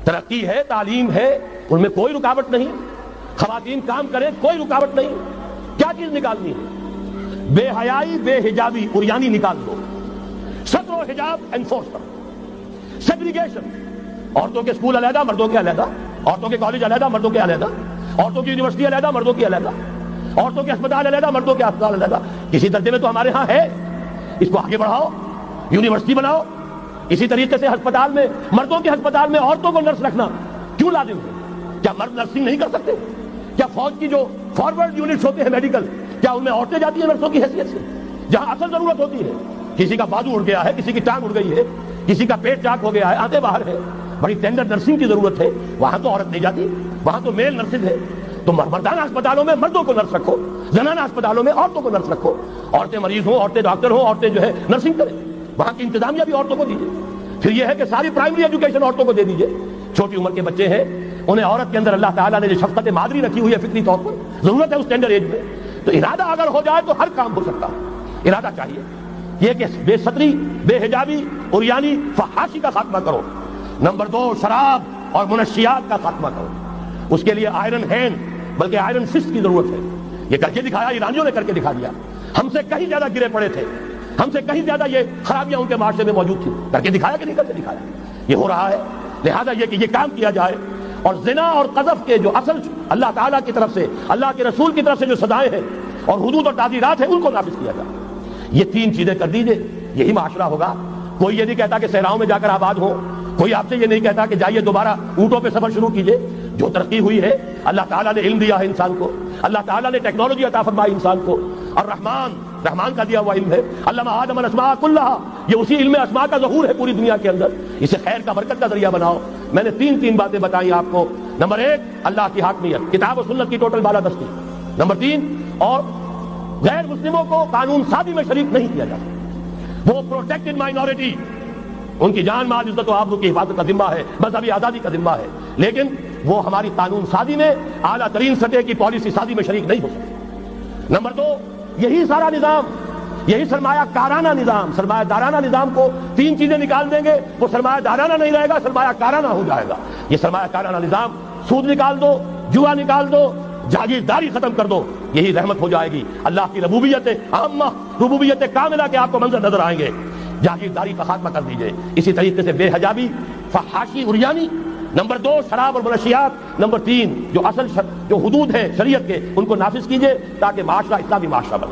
ترقی ہے، تعلیم ہے، ان میں کوئی رکاوٹ نہیں، خواتین کام کریں کوئی رکاوٹ نہیں. کیا چیز نکالنی ہے؟ بے حیائی، بے حجابی، عریانی نکال دو. ستر و حجاب انفورس کرو. سیگریگیشن، عورتوں کے اسکول علیحدہ، مردوں کے علیحدہ، عورتوں کے کالج علیحدہ، مردوں کے علیحدہ، عورتوں کی یونیورسٹی علیحدہ، مردوں کی علیحدہ، عورتوں کے اسپتال علیحدہ، مردوں کے اسپتال علیحدہ. کسی درجے میں تو ہمارے ہاں ہے، اس کو آگے بڑھاؤ، یونیورسٹی بناؤ. اسی طریقے سے ہسپتال میں، مردوں کے ہسپتال میں عورتوں کو نرس رکھنا کیوں لازم ہے؟ کیا مرد نرسنگ نہیں کر سکتے؟ کیا فوج کی جو فارورڈ یونٹس ہوتے ہیں میڈیکل، کیا ان میں عورتیں جاتی ہیں نرسوں کی حیثیت سے؟ جہاں اصل ضرورت ہوتی ہے، کسی کا بازو اڑ گیا ہے، کسی کی ٹانگ اڑ گئی ہے، کسی کا پیٹ چاک ہو گیا ہے، آنتیں باہر ہے، بڑی ٹینڈر نرسنگ کی ضرورت ہے، وہاں تو عورت نہیں جاتی، وہاں تو میل نرسز ہے. تو مردانہ اسپتالوں میں مردوں کو نرس رکھو، زنانہ اسپتالوں میں عورتوں کو نرس رکھو. عورتیں مریض ہوں، عورتیں ڈاکٹر ہوں، عورتیں جو ہے نرسنگ کریں. وہاں کی انتظامیہ بھی عورتوں کو دیجیے. پھر یہ ہے کہ ساری پرائمری ایجوکیشن عورتوں کو دے دیجیے. چھوٹی عمر کے بچے ہیں، انہیں عورت کے اندر اللہ تعالیٰ نے جو شفقت مادری رکھی ہوئی ہے فطری طور پر، ضرورت ہے اس ٹینڈر ایج میں. تو ارادہ اگر ہو جائے تو ہر کام ہو سکتا ہے. ارادہ چاہیے. یہ کہ بے ستری، بے حجابی، عریانی، فحاشی کا خاتمہ کرو. نمبر 2، شراب اور منشیات کا خاتمہ کرو. اس کے لیے آئرن ہینڈ بلکہ آئرن فسٹ کی ضرورت ہے. یہ کر کے دکھایا، ایرانیوں نے کر کے دکھا دیا. ہم سے کہیں زیادہ گرے پڑے تھے، ہم سے کہیں زیادہ یہ خرابیاں ان کے معاشرے میں موجود تھی. کر کے دکھایا کہ نہیں کر کے دکھایا؟ یہ ہو رہا ہے. لہذا یہ کہ یہ کام کیا جائے، اور زنا اور قذف کے جو اصل اللہ تعالیٰ کی طرف سے، اللہ کے رسول کی طرف سے جو سزائیں ہیں اور حدود اور تعزیرات ہیں، ان کو نافذ کیا جائے. یہ 3 چیزیں کر دیجئے، یہی معاشرہ ہوگا. کوئی یہ نہیں کہتا کہ صحراؤں میں جا کر آباد ہو، کوئی آپ سے یہ نہیں کہتا کہ جائیے دوبارہ اونٹوں پہ سفر شروع کیجئے. جو ترقی ہوئی ہے، اللہ تعالیٰ نے علم دیا ہے انسان کو، اللہ تعالیٰ نے ٹیکنالوجی عطا فرمائی انسان کو، اور رحمان کا دیا ہوا علم ہے. علم آدم الاسماء کلھا، یہ اسی علم اسماء کا ظہور ہے پوری دنیا کے اندر. اسے خیر کا، برکت کا ذریعہ بناؤ. میں نے 3 باتیں بتائی آپ کو. نمبر 1، اللہ کی حاکمیت، کتاب و سنت کی ٹوٹل بالادستی. نمبر 3، اور غیر مسلموں کو قانون سازی میں شریک نہیں کیا جاتا. وہ پروٹیکٹڈ مائنورٹی، ان کی جان مال عزت و آبرو کی حفاظت کا ذمہ ہے، مذہبی آزادی کا ذمہ ہے، لیکن وہ ہماری قانون سازی میں، اعلیٰ ترین سطح کی پالیسی سازی میں شریک نہیں ہو سکتے. نمبر 2، یہی سارا نظام، یہی سرمایہ کارانہ نظام، سرمایہ دارانہ نظام کو 3 چیزیں نکال دیں گے، وہ سرمایہ دارانہ نہیں رہے گا، سرمایہ کارانہ ہو جائے گا. یہ سرمایہ کارانہ نظام، سود نکال دو، جوا نکال دو، جاگیرداری ختم کر دو، یہی رحمت ہو جائے گی. اللہ کی ربوبیت عامہ، ربوبیت کاملہ کے آپ کو منظر نظر آئیں گے. جاگیرداری کا خاتمہ کر دیجئے. اسی طریقے سے بے حجابی، فحاشی، عریانی. نمبر 2، شراب اور منشیات. نمبر 3، جو اصل جو حدود ہیں شریعت کے، ان کو نافذ کیجئے تاکہ معاشرہ اسلامی معاشرہ بنے.